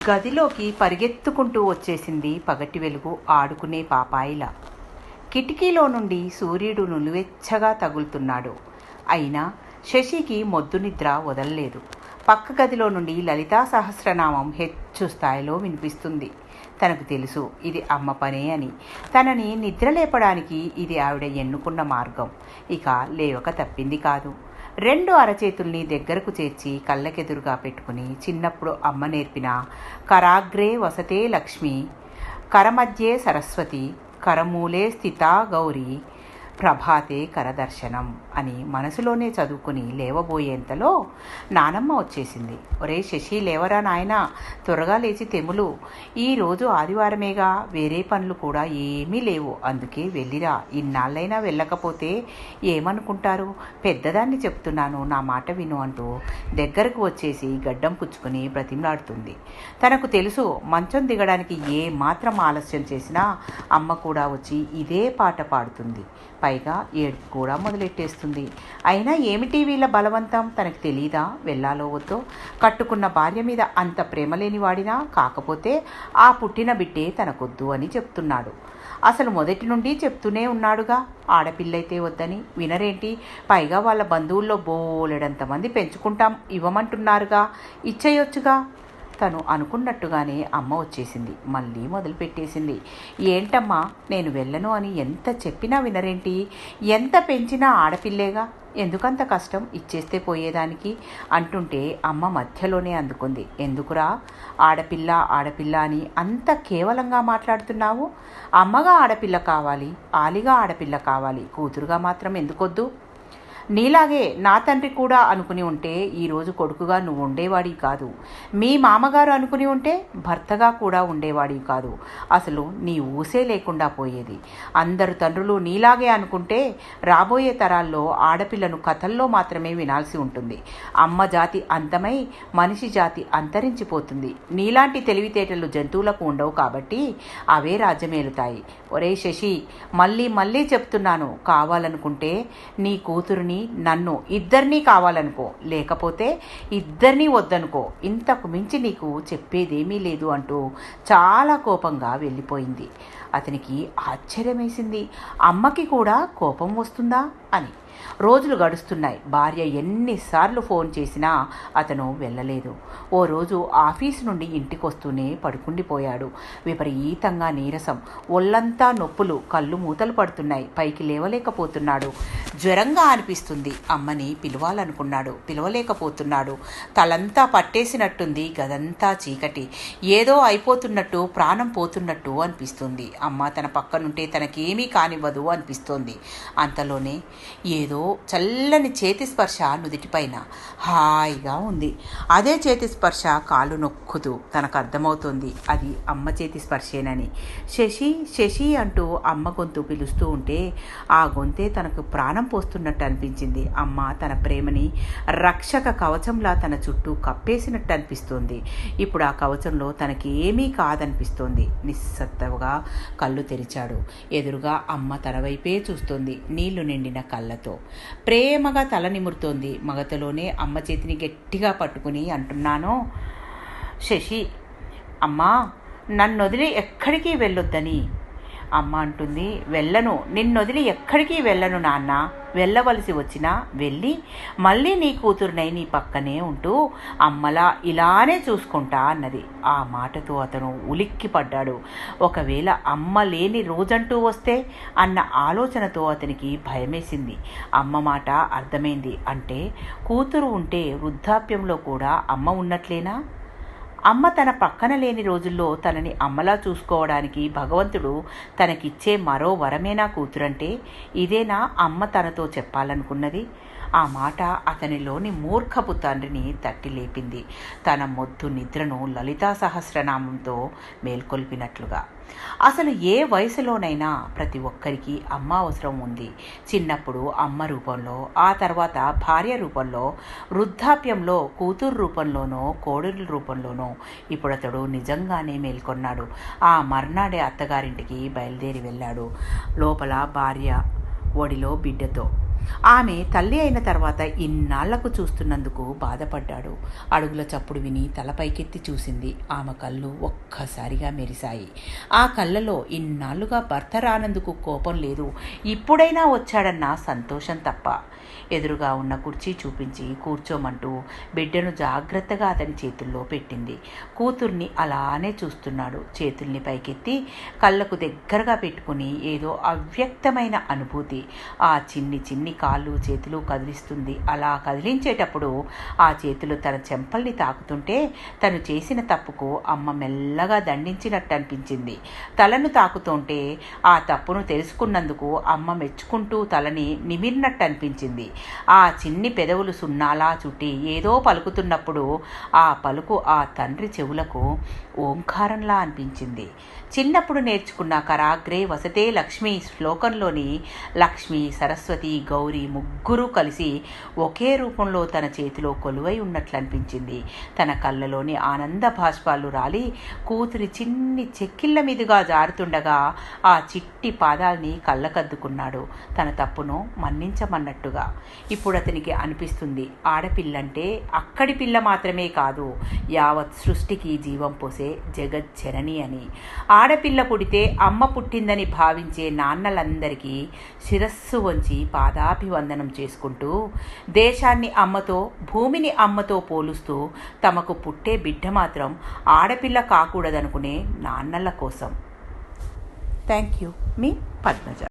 గదిలోకి పరిగెత్తుకుంటూ వచ్చేసింది పగటి వెలుగు ఆడుకునే పాపాయిలా. కిటికీలో నుండి సూర్యుడు నులివెచ్చగా తగులుతున్నాడు. అయినా శశికి మొద్దు నిద్ర వదలలేదు. పక్క గదిలో నుండి లలితా సహస్రనామం హెచ్చు స్థాయిలో వినిపిస్తుంది. తనకు తెలుసు ఇది అమ్మ పనే అని. తనని నిద్ర లేపడానికి ఇది ఆవిడ ఎన్నుకున్న మార్గం. ఇక లేవక తప్పింది కాదు. 2 అరచేతుల్ని దగ్గరకు చేర్చి కళ్ళకెదురుగా పెట్టుకుని చిన్నప్పుడు అమ్మ నేర్పిన కరాగ్రే వసతే లక్ష్మి, కరమధ్యే సరస్వతి, కరమూలే స్థితా గౌరీ, ప్రభాతే కరదర్శనం అని మనసులోనే చదువుకుని లేవబోయేంతలో నానమ్మ వచ్చేసింది. ఒరే శశి, లేవరా నాయనా, త్వరగా లేచి తెములు, ఈరోజు ఆదివారమేగా, వేరే పనులు కూడా ఏమీ లేవు, అందుకే వెళ్ళిరా, ఇన్నాళ్ళైనా వెళ్ళకపోతే ఏమనుకుంటారు, పెద్దదాన్ని చెప్తున్నాను, నా మాట విను అంటూ దగ్గరకు వచ్చేసి గడ్డం పుచ్చుకుని బ్రతిమలాడుతుంది. తనకు తెలుసు మంచం దిగడానికి ఏ మాత్రం ఆలస్యం చేసినా అమ్మ కూడా వచ్చి ఇదే పాట పాడుతుంది. పైగా ఏడుపు కూడా మొదలెట్టేస్తుంది. అయినా ఏమిటి వీళ్ళ బలవంతం, తనకు తెలీదా వెళ్ళాలో వద్దో? కట్టుకున్న భార్య మీద అంత ప్రేమ లేని వాడినా, కాకపోతే ఆ పుట్టిన బిడ్డే తనకొద్దు అని చెప్తున్నాడు. అసలు మొదటి నుండి చెప్తూనే ఉన్నాడుగా, ఆడపిల్లైతే వద్దని. వినరేంటి? పైగా వాళ్ళ బంధువుల్లో బోలెడంతమంది పెంచుకుంటాం ఇవ్వమంటున్నారుగా, ఇచ్చేయొచ్చుగా. తను అనుకున్నట్టుగానే అమ్మ వచ్చేసింది. మళ్ళీ మొదలుపెట్టేసింది. ఏంటమ్మా, నేను వెళ్ళను అని ఎంత చెప్పినా వినరేంటి? ఎంత పెంచినా ఆడపిల్లేగా, ఎందుకంత కష్టం, ఇచ్చేస్తే పోయేదానికి అంటుంటే అమ్మ మధ్యలోనే అందుకుంది. ఎందుకురా ఆడపిల్ల ఆడపిల్ల అని అంత కేవలంగా మాట్లాడుతున్నావు? అమ్మగా ఆడపిల్ల కావాలి, ఆలిగా ఆడపిల్ల కావాలి, కూతురుగా మాత్రం ఎందుకొద్దు? నీలాగే నా తండ్రి కూడా అనుకుని ఉంటే ఈరోజు కొడుకుగా నువ్వు ఉండేవాడివి కాదు. మీ మామగారు అనుకుని ఉంటే భర్తగా కూడా ఉండేవాడివి కాదు. అసలు నీ ఊసే లేకుండా పోయేది. అందరు తండ్రులు నీలాగే అనుకుంటే రాబోయే తరాల్లో ఆడపిల్లను కథల్లో మాత్రమే వినాల్సి ఉంటుంది. అమ్మ జాతి అంతమై మనిషి జాతి అంతరించిపోతుంది. నీలాంటి తెలివితేటలు జంతువులకు ఉండవు కాబట్టి అవే రాజ్యమేలుతాయి. ఒరే శశి, మళ్ళీ మళ్ళీ చెప్తున్నాను, కావాలనుకుంటే నీ కూతురుని, నన్ను, ఇద్దరినీ కావాలనుకో, లేకపోతే ఇద్దరినీ వద్దనుకో, ఇంతకు మించి నీకు చెప్పేదేమీ లేదు అంటూ చాలా కోపంగా వెళ్ళిపోయింది. అతనికి ఆశ్చర్యమేసింది. అమ్మకి కూడా కోపం వస్తుందా అని. రోజులు గడుస్తున్నాయి. భార్య ఎన్నిసార్లు ఫోన్ చేసినా అతను వెళ్ళలేదు. ఓ రోజు ఆఫీసు నుండి ఇంటికొస్తూనే పడుకుండిపోయాడు. విపరీతంగా నీరసం, ఒళ్ళంతా నొప్పులు, కళ్ళు మూతలు పడుతున్నాయి, పైకి లేవలేకపోతున్నాడు. జ్వరంగా అనిపిస్తుంది. అమ్మని పిలవాలనుకున్నాడు, పిలవలేకపోతున్నాడు. తలంతా పట్టేసినట్టుంది, గదంతా చీకటి, ఏదో అయిపోతున్నట్టు, ప్రాణం పోతున్నట్టు అనిపిస్తుంది. అమ్మ తన పక్కనుంటే తనకేమీ కానివ్వదు అనిపిస్తోంది. అంతలోనే ఏదో చల్లని చేతి స్పర్శ నుదిటిపైన హాయిగా ఉంది. అదే చేతి స్పర్శ కాలు నొక్కుతూ తనకు అర్థమవుతోంది అది అమ్మ చేతి స్పర్శేనని. శశి శశి అంటూ అమ్మ గొంతు పిలుస్తూ ఉంటే ఆ గొంతే తనకు ప్రాణం పోస్తున్నట్టు అనిపించింది. అమ్మ తన ప్రేమని రక్షక కవచంలా తన చుట్టూ కప్పేసినట్టు అనిపిస్తోంది. ఇప్పుడు ఆ కవచంలో తనకి ఏమీ కాదనిపిస్తోంది. నిస్సత్తుగా కళ్ళు తెరిచాడు. ఎదురుగా అమ్మ తన వైపే చూస్తోంది, నీళ్లు నిండిన కళ్ళతో. ప్రేమగా తల నిమురుతోంది. మగతలోనే అమ్మ చేతిని గట్టిగా పట్టుకుని అంటున్నాను, శశి, అమ్మా నన్నొదిలి ఎక్కడికి వెళ్ళొద్దని. అమ్మ అంటుంది, వెళ్ళను, నిన్నొదిలి ఎక్కడికి వెళ్ళను నాన్న, వెళ్ళవలసి వచ్చినా వెళ్ళి మళ్ళీ నీ కూతురునై నీ పక్కనే ఉంటూ అమ్మలా ఇలానే చూసుకుంటా అన్నది. ఆ మాటతో అతను ఉలిక్కి పడ్డాడు. ఒకవేళ అమ్మ లేని రోజంటూ వస్తే అన్న ఆలోచనతో అతనికి భయమేసింది. అమ్మ మాట అర్థమైంది. అంటే కూతురు ఉంటే వృద్ధాప్యంలో కూడా అమ్మ ఉన్నట్లేనా? అమ్మ తన పక్కన లేని రోజుల్లో తనని అమ్మలా చూసుకోవడానికి భగవంతుడు తనకిచ్చే మరో వరమేనా కూతురంటే? ఇదేనా అమ్మ తనతో చెప్పాలనుకున్నది? ఆ మాట అతనిలోని మూర్ఖపు తండ్రిని తట్టి లేపింది. తన మొద్దు నిద్రను లలితా సహస్రనామంతో మేల్కొల్పినట్లుగా. అసలు ఏ వయసులోనైనా ప్రతి ఒక్కరికి అమ్మ అవసరం ఉంది. చిన్నప్పుడు అమ్మ రూపంలో, ఆ తర్వాత భార్య రూపంలో, వృద్ధాప్యంలో కూతురు రూపంలోనో కోడలి రూపంలోనో. ఇప్పుడు అతడు నిజంగానే మేల్కొన్నాడు. ఆ మర్నాడే అత్తగారింటికి బయలుదేరి వెళ్ళాడు. లోపల భార్య, ఒడిలో బిడ్డతో. ఆమె తల్లి అయిన తర్వాత ఇన్నాళ్లకు చూస్తున్నందుకు బాధపడ్డాడు. అడుగుల చప్పుడు విని తల పైకెత్తి చూసింది. ఆమె కళ్ళు ఒక్కసారిగా మెరిశాయి. ఆ కళ్ళలో ఇన్నాళ్లుగా భర్త రానందుకు కోపం లేదు, ఇప్పుడైనా వచ్చాడన్న సంతోషం తప్ప. ఎదురుగా ఉన్న కుర్చీ చూపించి కూర్చోమంటూ బిడ్డను జాగ్రత్తగా అతని చేతుల్లో పెట్టింది. కూతుర్ని అలానే చూస్తున్నాడు. చేతుల్ని పైకెత్తి కళ్ళకు దగ్గరగా పెట్టుకుని ఏదో అవ్యక్తమైన అనుభూతి. ఆ చిన్ని చిన్ని కాళ్ళు చేతులు కదిలిస్తుంది. అలా కదిలించేటప్పుడు ఆ చేతులు తన చెంపల్ని తాకుతుంటే తను చేసిన తప్పుకు అమ్మ మెల్లగా దండించినట్టు అనిపించింది. తలను తాకుతుంటే ఆ తప్పును తెలుసుకున్నందుకు అమ్మ మెచ్చుకుంటూ తలని నిమిరినట్టు అనిపించింది. ఆ చిన్ని పెదవులు సున్నాలా చుట్టి ఏదో పలుకుతున్నప్పుడు ఆ పలుకు ఆ తండ్రి చెవులకు ఓంకారంలా అనిపించింది. చిన్నప్పుడు నేర్చుకున్న కరాగ్రే వసతే లక్ష్మి శ్లోకంలోని లక్ష్మి, సరస్వతి, గౌరీ ముగ్గురూ కలిసి ఒకే రూపంలో తన చేతిలో కొలువై ఉన్నట్లు అనిపించింది. తన కళ్ళలోని ఆనంద భాష్పాలు రాలి కూతురి చిన్ని చెక్కిళ్ళ మీదుగా జారుతుండగా ఆ చిట్టి పాదాల్ని కళ్ళకద్దుకున్నాడు, తన తప్పును మన్నించమన్నట్టుగా. ఇప్పుడు అతనికి అనిపిస్తుంది, ఆడపిల్లంటే అక్కడి పిల్ల మాత్రమే కాదు, యావత్ సృష్టికి జీవం పోసే జగజ్జనని అని. ఆడపిల్ల పుడితే అమ్మ పుట్టిందని భావించే నాన్నలందరికీ శిరస్సు వంచి పాదాభివందనం చేసుకుంటూ, దేశాన్ని అమ్మతో, భూమిని అమ్మతో పోలుస్తూ తమకు పుట్టే బిడ్డ మాత్రం ఆడపిల్ల కాకూడదనుకునే నాన్నల కోసం. Thank you. మీ పద్మజ.